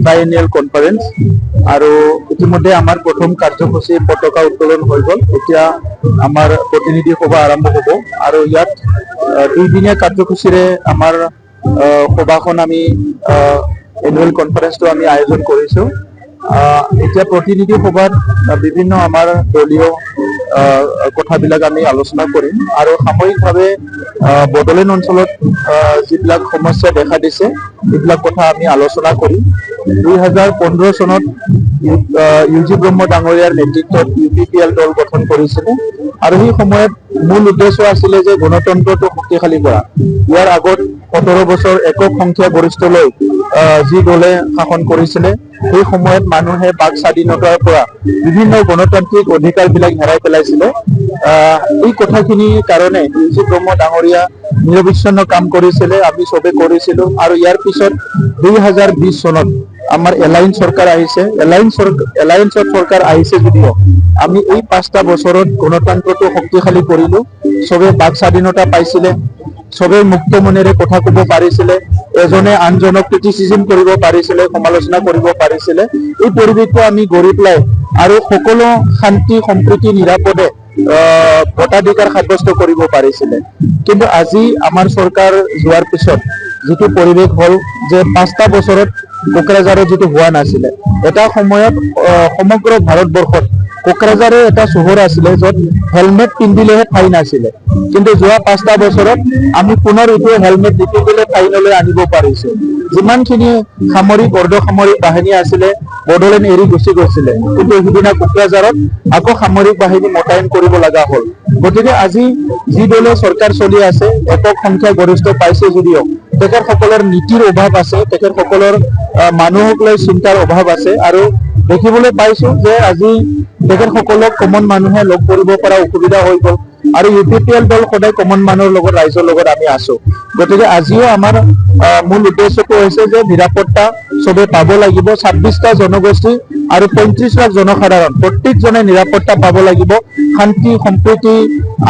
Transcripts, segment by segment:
ট্ৰাইএনুৱেল conference আৰু ইতিমধ্যে আমাৰ প্ৰথম কাৰ্যসূচী পতাকা উত্তোলন হৈ গ'ল। এতিয়া আমাৰ প্ৰতিনিধি সভা আৰম্ভ হ'ব আৰু ইয়াত দুইদিনীয়া কাৰ্যসূচীৰে আমাৰ সভাখন আমি এনুৱেল কনফাৰেন্সটো আমি আয়োজন কৰিছোঁ। এতিয়া প্ৰতিনিধি সভাত বিভিন্ন আমাৰ দলীয় কথাবিলাক আমি আলোচনা কৰিম আৰু সাময়িকভাৱে বড়োলেণ্ড অঞ্চলত যিবিলাক সমস্যা দেখা দিছে এইবিলাক কথা আমি আলোচনা কৰিম। 2015 চনত ইউজি ব্ৰহ্ম ডাঙৰীয়াৰ নেতৃত্বত UPPL দল গঠন কৰিছিলে আৰু সেই সময়ত মূল উদ্দেশ্য আছিলে যে গণতন্ত্ৰটো শক্তিশালী কৰা। ইয়াৰ আগত 17 বছৰ একক সংখ্যা গৰিষ্ঠলৈ যি দলে শাসন কৰিছিলে সেই সময়ত মানুহে বাক স্বাধীনতাৰ পৰা বিভিন্ন গণতান্ত্ৰিক অধিকাৰবিলাক হেৰাই পেলাইছিলে। এই কথাখিনিৰ কাৰণে ইউজি ব্ৰহ্ম ডাঙৰীয়া নিৰবিচ্ছিন্ন কাম কৰিছিলে, আমি চবে কৰিছিলোঁ আৰু ইয়াৰ পিছত 2020 চনত আমাৰ এলায়েন্স চৰকাৰ আহিছে। এলায়েন্সত চৰকাৰ আহিছে যদিও আমি এই 5টা বছৰত গণতন্ত্ৰটো শক্তিশালী কৰিলোঁ। চবে বাক স্বাধীনতা পাইছিলে, চবে মুক্ত মনেৰে কথা ক'ব পাৰিছিলে, এজনে আনজনক ক্ৰিটিচিজম কৰিব পাৰিছিলে, সমালোচনা কৰিব পাৰিছিলে। এই পৰিৱেশটো আমি গঢ়ি পেলাই আৰু সকলো শান্তি সম্প্ৰীতি নিৰাপদে ভোটাধিকাৰ সাব্যস্ত কৰিব পাৰিছিলে। কিন্তু আজি আমাৰ চৰকাৰ যোৱাৰ পিছত যিটো পৰিৱেশ হ'ল যে 5টা বছৰত কোকৰাঝাৰত যিটো হোৱা নাছিলে, এটা সময়ত সমগ্ৰ ভাৰতবৰ্ষত কোকৰাঝাৰে এটা চহৰ আছিলে য'ত হেলমেট পিন্ধিলেহে ফাইন আছিলে, কিন্তু যোৱা 5টা বছৰত আমি পুনৰ এইটো হেলমেট নিপিন্ধিলে ফাইনলৈ আনিব পাৰিছোঁ। যিমানখিনি সামৰিক অৰ্ধসামৰিক বাহিনী আছিলে বড়োলেণ্ড এৰি গুচি গৈছিলে, কিন্তু সিদিনা কোকৰাঝাৰত আকৌ সামৰিক বাহিনী মোতায়েন কৰিব লগা হ'ল। গতিকে আজি যি দলে চৰকাৰ চলি আছে একক সংখ্যা গৰিষ্ঠ পাইছে যদিও তেখেতসকলৰ নীতিৰ অভাৱ আছে, তেখেতসকলৰ মানুহক লৈ চিন্তাৰ অভাৱ আছে আৰু দেখিবলৈ পাইছোঁ যে আজি তেখেতসকলক কমন মানুহে লগ কৰিব পৰা অসুবিধা হৈ গ'ল আৰু UPPL দল সদায় কমন মানুহৰ লগত ৰাইজৰ লগত আমি আছোঁ। গতিকে আজিও আমাৰ মূল উদ্দেশ্যটো হৈছে যে নিৰাপত্তা চবে পাব লাগিব। 26টা জনগোষ্ঠী আৰু 35 লাখ জনসাধাৰণ প্ৰত্যেকজনে নিৰাপত্তা পাব লাগিব, শান্তি সম্প্ৰীতি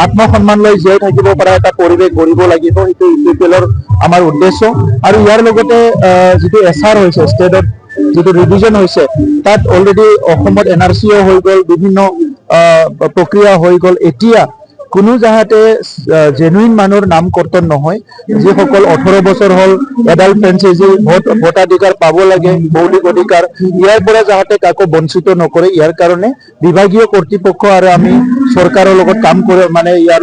আত্মসন্মান লৈ জীয়াই থাকিব পৰা এটা পৰিৱেশ গঢ়িব লাগিব। সেইটো UPPLৰ আমাৰ উদ্দেশ্য আৰু ইয়াৰ লগতে যিটো SR হৈছে ষ্টেটত যিটো ৰিভিজন হৈছে তাত অলৰেডি অসমত NRCও হৈ গ'ল, বিভিন্ন প্ৰক্ৰিয়া হৈ গ'ল। এতিয়া কোনো যাহাতে জেনুইন মানুহৰ নাম কৰ্তন নহয়, যিসকল 18 বছৰ হ'ল এডাল্ট ফ্ৰেঞ্চাইজি ভোটাধিকাৰ পাব লাগে, মৌলিক অধিকাৰ, ইয়াৰ পৰা যাহাতে কাকো বঞ্চিত নকৰে, ইয়াৰ কাৰণে বিভাগীয় কৰ্তৃপক্ষ আৰু আমি চৰকাৰৰ লগত কাম কৰি মানে ইয়াৰ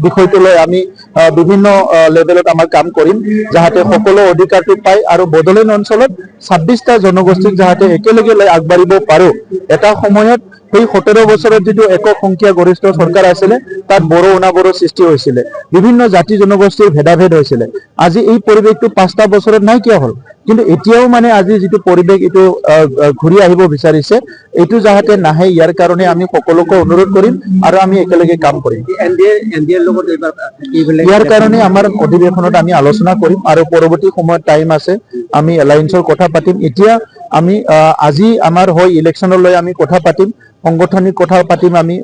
বিষয়টো লৈ আমি বিভিন্ন লেভেলত আমাৰ কাম কৰিম যাহাতে সকলো অধিকাৰটো পায় আৰু বড়োলেণ্ড অঞ্চলত 26টা জনগোষ্ঠীক যাহাতে একেলগে লৈ আগবাঢ়িব পাৰোঁ। এটা সময়ত সেই 17 বছৰত যিটো একক সংখ্যা গৰিষ্ঠ চৰকাৰ আছিলে তাত বড়ো অনাবড়ো সৃষ্টি হৈছিলে, বিভিন্ন জাতি জনগোষ্ঠীৰ ভেদাভেদ হৈছিলে। আজি এই পৰিৱেশটো 5টা বছৰত নাইকিয়া হ'ল, কিন্তু এতিয়াও মানে আজি যিটো পৰিৱেশ এইটো ঘূৰি আহিব বিচাৰিছে, এইটো যাহাতে নাহে ইয়াৰ কাৰণে আমি সকলোকে অনুৰোধ কৰিম আৰু আমি একেলগে কাম কৰিম। ইয়াৰ কাৰণে আমাৰ অধিৱেশনত আমি আলোচনা কৰিম আৰু পৰৱৰ্তী সময়ত টাইম আছে আমি এলায়েন্সৰ কথা পাতিম। এতিয়া আমি আজি আমাৰ হয় ইলেকশ্যনলৈ আমি কথা পাতিম, সাংগঠনিক কথা পাতিম, আমি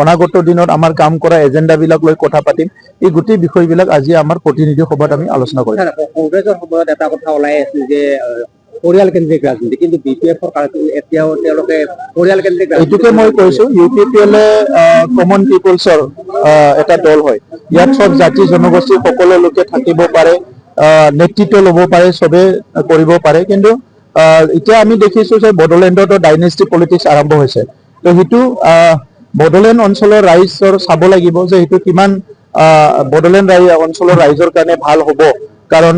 অনাগত দিনত আমাৰ কাম কৰা এজেণ্ডাবিলাক লৈ কথা পাতিম। এই গোটেই বিষয়বিলাক আজি আমাৰ প্ৰতিনিধি সভাত আমি আলোচনা কৰিম। কংগ্ৰেছৰ সময়ত এটা কথা ওলাই আছিল যে পৰিয়াল কেন্দ্ৰিক ৰাজনীতি, কিন্তু BPF-ৰ এতিয়াও তেওঁলোকে পৰিয়াল কেন্দ্ৰিক এইটোকে মই কৈছোঁ। UPPL কমন পিপলছৰ এটা দল হয়, ইয়াত চব জাতি জনগোষ্ঠী সকলো লোকে থাকিব পাৰে, নেতৃত্ব ল'ব পাৰে, চবে কৰিব পাৰে। কিন্তু এতিয়া আমি দেখিছোঁ যে বড়োলেণ্ডতো ডাইনেষ্টি পলিটিক্স আৰম্ভ হৈছে। তো সেইটো বড়োলেণ্ড অঞ্চলৰ ৰাইজৰ চাব লাগিব যে সেইটো কিমান বড়োলেণ্ড অঞ্চলৰ ৰাইজৰ কাৰণে ভাল হ'ব, কাৰণ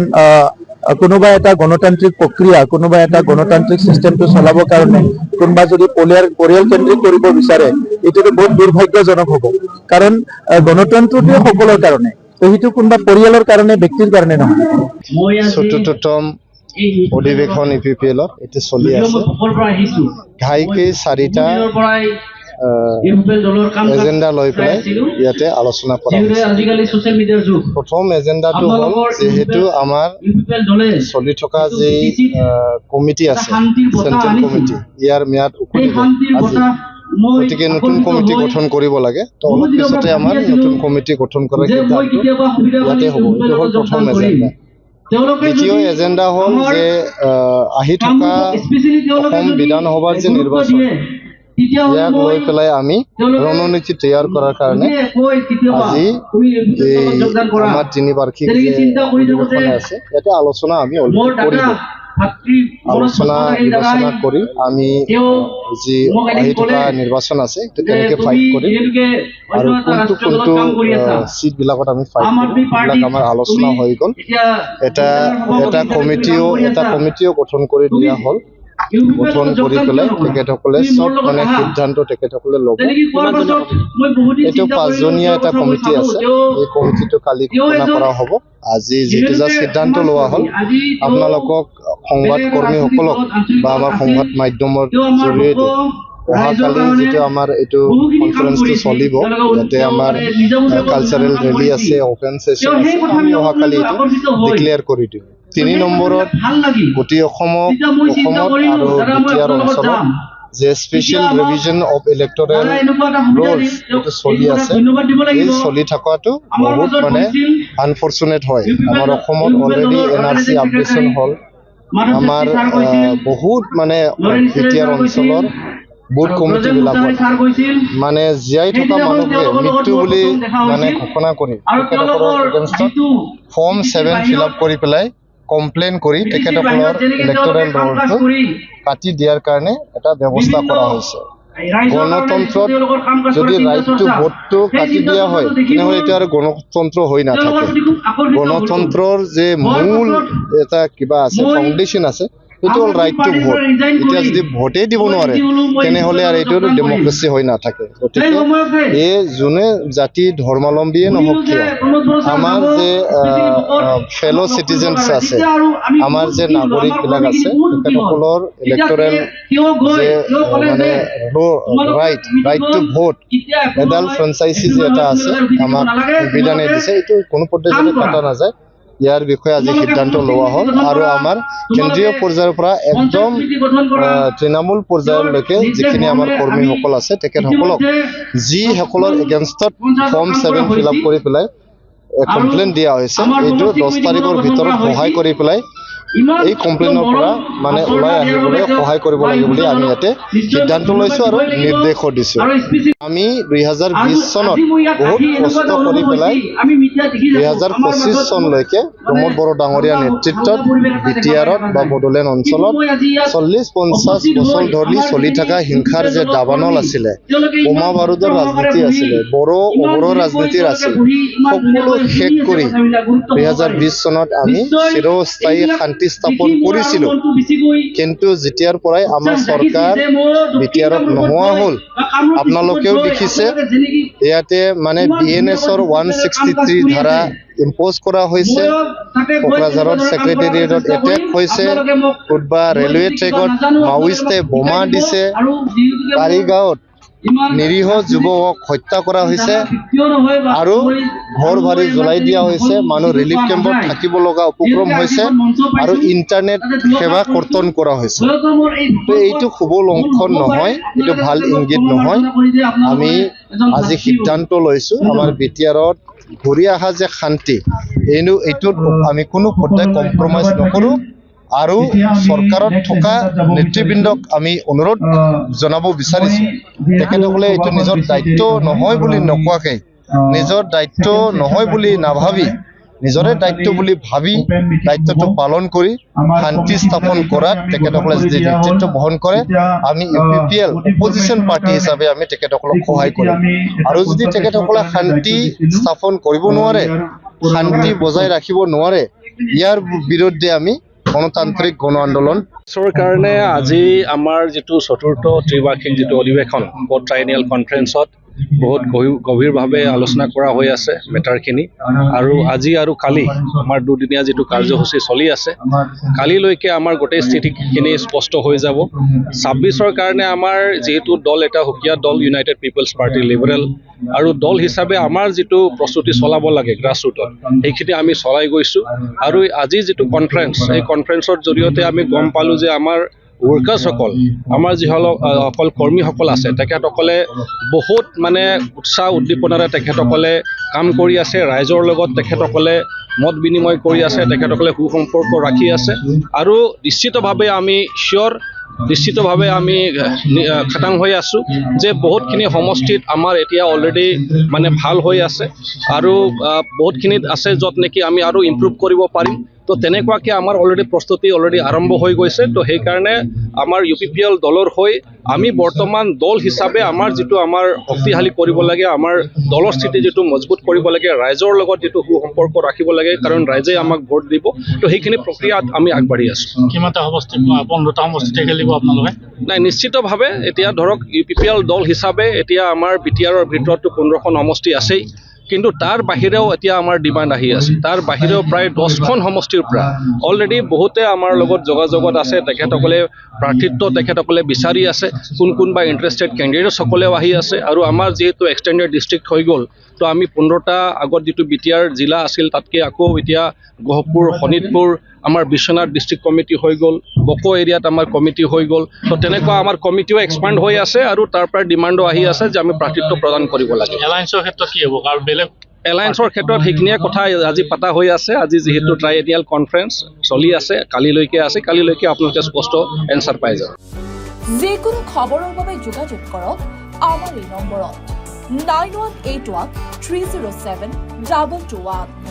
কোনোবা এটা গণতান্ত্ৰিক প্ৰক্ৰিয়া, কোনোবা এটা গণতান্ত্ৰিক চিষ্টেমটো চলাবৰ কাৰণে কোনোবা যদি পৰিয়াল কেন্দ্ৰিক কৰিব বিচাৰে এইটোতো বহুত দুৰ্ভাগ্যজনক হ'ব, কাৰণ গণতন্ত্ৰটোৱে সকলোৰ কাৰণে, সেইটো কোনোবা পৰিয়ালৰ কাৰণে ব্যক্তিৰ কাৰণে নহয়। ৭৪তম অধিৱেশন UPPL-ত এতিয়া চলি আছে। ঘাইকৈ 4টা এজেণ্ডা লৈ পেলাই ইয়াতে আলোচনা কৰা হৈছে। প্ৰথম এজেণ্ডাটো হ'ল যিহেতু আমাৰ চলি থকা যি কমিটি আছে চেণ্ট্ৰেল কমিটি, ইয়াৰ ম্যাদ উকলিব আজি, গতিকে নতুন কমিটি গঠন কৰিব লাগে। তো অলপ পিছতে আমাৰ নতুন কমিটি গঠন কৰাৰ সিদ্ধান্ত ইয়াতে হ'ব। এইটো হ'ল প্ৰথম এজেণ্ডা। দ্বিতীয় এজেণ্ডা হ'ল যে আহি থকা অসম বিধানসভাৰ যে নিৰ্বাচন ইয়াক লৈ পেলাই আমি ৰণনীতি তৈয়াৰ কৰাৰ কাৰণে আজি এই আমাৰ 3 বাৰ্ষিক যে অধিৱেশন আছে ইয়াতে আলোচনা আমি অলৰেডি কৰিলোঁ আলোচনা বিবেচনা কৰি আমি যি আহি থকা নিৰ্বাচন আছে সেইটো কেনেকৈ ফাইট কৰিম আৰু কোনটো চিটবিলাকত আমি ফাইট কৰিম এইবিলাক আমাৰ আলোচনা হৈ গ'ল এটা কমিটিও গঠন কৰি দিয়া হ'ল গঠন কৰি পেলাই তেখেতসকলে চব মানে সিদ্ধান্ত তেখেতসকলে ল'ব এইটো 5জনীয়া এটা কমিটি আছে এই কমিটিটো কালি ঘোষণা কৰা হ'ব আজি যিটো জাষ্ট সিদ্ধান্ত লোৱা হ'ল আপোনালোকক সংবাদ কৰ্মীসকলক বা আমাৰ সংবাদ মাধ্যমৰ জৰিয়তে অহাকালি যিটো আমাৰ এইটো কনফাৰেন্সটো চলিব ইয়াতে আমাৰ কালচাৰেল ৰেলী আছে অপেন সেশন আছে আমি অহাকালি এইটো ডিক্লেয়াৰ কৰি দিম 3 নম্বৰত গোটেই অসমত আৰু বিটিআৰ অঞ্চলত যে special revision of electoral rules এইটো চলি আছে এই চলি থকাটো বহুত মানে আনফৰ্চুনেট হয় আমাৰ অসমত অলৰেডি এনআৰচি আপডেশ্যন হ'ল আমাৰ বহুত মানে বিটিআৰ অঞ্চলৰ বুথ কমিটিবিলাকত মানে জীয়াই থকা মানুহকে মৃত্যু বুলি মানে ঘোষণা কৰি তেখেতসকলৰ এগেইনষ্টত ফৰ্ম 7 ফিল আপ কৰি পেলাই কমপ্লেইন কৰি তেখেতসকলৰ ইলেক্টৰেল ৰলটো কাটি দিয়াৰ কাৰণে এটা ব্যৱস্থা কৰা হৈছে গণতন্ত্ৰত যদি ৰাইট টু ভোটটো কাটি দিয়া হয় তেনেহ'লে এতিয়া আৰু গণতন্ত্ৰ হৈ নাথাকে গণতন্ত্ৰৰ যে মূল এটা কিবা আছে ফাউণ্ডেশ্যন আছে সেইটো হ'ল ৰাইট টু ভোট এতিয়া যদি ভোটেই দিব নোৱাৰে তেনেহ'লে আৰু এইটো ডেমক্ৰেচি হৈ নাথাকে গতিকে এই যোনে জাতি ধৰ্মাৱলম্বীয়ে নহওক কিয় আমাৰ যে ফেলো চিটিজেনছ আছে আমাৰ যে নাগৰিকবিলাক আছে তেখেতসকলৰ ইলেক্টৰেল যে মানে ৰাইট টু ভোট এডাল ফ্ৰেঞ্চাইজি যে এটা আছে আমাক সুবিধানে দিছে এইটো কোনো পদ্ধতিতে কটা নাযায় ইয়াৰ বিষয়ে আজি সিদ্ধান্ত লোৱা হ'ল আৰু আমাৰ কেন্দ্ৰীয় পৰ্যায়ৰ পৰা একদম তৃণমূল পৰ্যায়লৈকে যিখিনি আমাৰ কৰ্মীসকল আছে তেখেতসকলক যিসকলৰ এগেইনষ্টত ফৰ্ম 7 ফিল আপ কৰি পেলাই কমপ্লেইন দিয়া হৈছে এইটো 10 তাৰিখৰ ভিতৰত সহায় কৰি পেলাই এই কমপ্লেইনৰ পৰা মানে ওলাই আহিবলৈ সহায় কৰিব লাগে বুলি আমি ইয়াতে সিদ্ধান্ত লৈছোঁ আৰু নিৰ্দেশো দিছোঁ আমি 2020 চনত বহুত কষ্ট কৰি পেলাই 2025 চনলৈকে প্ৰমোদ বড়ো ডাঙৰীয়া নেতৃত্বত বিটিআৰত বা বড়োলেণ্ড অঞ্চলত 40-50 বছৰ ধৰি চলি থকা হিংসাৰ যে দাবানল আছিলে বোমা বাৰুদৰ ৰাজনীতি আছিলে বড়ো অবড়ো ৰাজনীতিৰ আছিল সকলো শেষ কৰি 2020 চনত আমি চিৰস্থায়ী শান্তি স্থাপন কৰিছিলোঁ কিন্তু যেতিয়াৰ পৰাই আমাৰ চৰকাৰ বিটিআৰত নোহোৱা হ'ল আপোনালোকেও দেখিছে ইয়াতে মানে বিএনএছৰ 163 ধাৰা ইম্প'জ কৰা হৈছে কোকৰাঝাৰত ছেক্ৰেটেৰিয়েটত এটেক হৈছে কোটবা ৰেলৱে ট্ৰেকত মাওইষ্টে বোমা দিছে কাৰিগাঁৱত নিৰীহ যুৱকক হত্যা কৰা হৈছে আৰু ঘৰ ভাৰি জ্বলাই দিয়া হৈছে মানুহ ৰিলিফ কেম্পত থাকিব লগা উপক্ৰম হৈছে আৰু ইণ্টাৰনেট সেৱা কৰ্তন কৰা হৈছে তো এইটো শুভ লক্ষণ নহয় এইটো ভাল ইংগিত নহয় আমি আজি সিদ্ধান্ত লৈছোঁ আমাৰ বিটিআৰত ঘূৰি অহা যে শান্তি এইটোত আমি কোনো পৰ্যায় কম্প্ৰমাইজ নকৰোঁ আৰু চৰকাৰত থকা নেতৃবৃন্দক আমি অনুৰোধ জনাব বিচাৰিছোঁ তেখেতসকলে এইটো নিজৰ দায়িত্ব নহয় বুলি নকোৱাকৈ নিজৰ দায়িত্ব নহয় বুলি নাভাবি নিজৰে দায়িত্ব বুলি ভাবি দায়িত্বটো পালন কৰি শান্তি স্থাপন কৰাত তেখেতসকলে যদি নেতৃত্ব বহন কৰে আমি UPPL অপজিশ্যন পাৰ্টি হিচাপে আমি তেখেতসকলক সহায় কৰিম আৰু যদি তেখেতসকলে শান্তি স্থাপন কৰিব নোৱাৰে শান্তি বজাই ৰাখিব নোৱাৰে ইয়াৰ বিৰুদ্ধে আমি গণতান্ত্ৰিক গণ আন্দোলন কাৰণে আজি আমাৰ যিটো চতুৰ্থ ত্ৰিবাৰ্ষিক যিটো অধিৱেশন ট্ৰাইনিয়েল কনফাৰেন্সত বহুত গভীৰভাৱে আলোচনা কৰা হৈ আছে মেটাৰখিনি আৰু আজি আৰু কালি আমাৰ দুদিনীয়া যিটো কাৰ্যসূচী চলি আছে কালিলৈকে আমাৰ গোটেই স্থিতিখিনি স্পষ্ট হৈ যাব 26ৰ কাৰণে আমাৰ যিহেতু দল এটা সুকীয়া দল ইউনাইটেড পিপলছ পাৰ্টি লিবাৰেল আৰু দল হিচাপে আমাৰ যিটো প্ৰস্তুতি চলাব লাগে গ্ৰাছৰুটত সেইখিনি আমি চলাই গৈছোঁ আৰু আজি যিটো কনফাৰেন্স এই কনফাৰেন্সৰ জৰিয়তে আমি গম পালোঁ যে আমাৰ ৱৰ্কাৰ্ছসকল আমাৰ যিসকল কৰ্মীসকল আছে তেখেতসকলে বহুত মানে উৎসাহ উদ্দীপনাৰে তেখেতসকলে কাম কৰি আছে ৰাইজৰ লগত তেখেতসকলে মত বিনিময় কৰি আছে, তেখেতসকলে সুসম্পৰ্ক ৰাখি আছে আৰু নিশ্চিতভাৱে আমি নিশ্চিতভাৱে আমি খাটাং হৈ আছোঁ যে বহুতখিনি সমষ্টিত আমাৰ এতিয়া অলৰেডি মানে ভাল হৈ আছে আৰু বহুতখিনিত আছে য'ত নেকি আমি আৰু ইম্প্ৰুভ কৰিব পাৰিম। তো তেনেকুৱাকৈ আমাৰ প্ৰস্তুতি অলৰেডি আৰম্ভ হৈ গৈছে। তো সেইকাৰণে আমাৰ UPPL দলৰ হৈ আমি বৰ্তমান দল হিচাপে আমাৰ শক্তিশালী কৰিব লাগে, আমাৰ দলৰ স্থিতি যিটো মজবুত কৰিব লাগে, ৰাইজৰ লগত যিটো সুসম্পৰ্ক ৰাখিব লাগে, কাৰণ ৰাইজে আমাক ভোট দিব। তো সেইখিনি প্ৰক্ৰিয়াত আমি আগবাঢ়ি আছোঁ। কিমানটা সমষ্টি 15টা সমষ্টিতে খেলিব আপোনালোকে? নাই, নিশ্চিতভাৱে এতিয়া ধৰক UPPL দল হিচাপে এতিয়া আমাৰ BTRৰ ভিতৰতো 15খন সমষ্টি আছেই, কিন্তু তাৰ বাহিৰেও এতিয়া আমাৰ ডিমাণ্ড আহি আছে। তাৰ বাহিৰেও প্ৰায় 10খন সমষ্টিৰ পৰা অলৰেডি বহুতে আমাৰ লগত যোগাযোগত আছে, তেখেতসকলে প্ৰাৰ্থিত্ব তেখেতসকলে বিচাৰি আছে, কোনোবা ইণ্টাৰেষ্টেড কেণ্ডিডেটসকলেও আহি আছে আৰু আমাৰ যিহেতু এক্সটেণ্ডেড ডিষ্ট্ৰিক্ট হৈ গ'ল, তো আমি 15টা আগত যিটো BTR জিলা আছিল তাতকৈ আকৌ এতিয়া গহপুৰ, শোণিতপুৰ, আমাৰ বিশ্বনাথ ডিষ্ট্ৰিক্ট কমিটি হৈ গ'ল, বকো এৰিয়াত আমাৰ কমিটি হৈ গ'ল। তো তেনেকুৱা আমাৰ কমিটিও এক্সপাণ্ড হৈ আছে আৰু তাৰ পৰা ডিমাণ্ডো আহি আছে যে আমি প্ৰাৰ্থিত্ব প্ৰদান কৰিব লাগে। এলায়েন্সৰ ক্ষেত্ৰত কি হ'ব আৰু বেলেগ? এলায়েন্সৰ ক্ষেত্ৰত সেইখিনিয়ে কথা আজি পতা হৈ আছে। আজি যিহেতু ট্ৰাইএনিয়েল কনফাৰেন্স চলি আছে, কালিলৈকে আপোনালোকে স্পষ্ট এনচাৰ পাই যাব। যিকোনো খবৰৰ বাবে যোগাযোগ কৰক আমাৰ এই নম্বৰত 9181 307 221।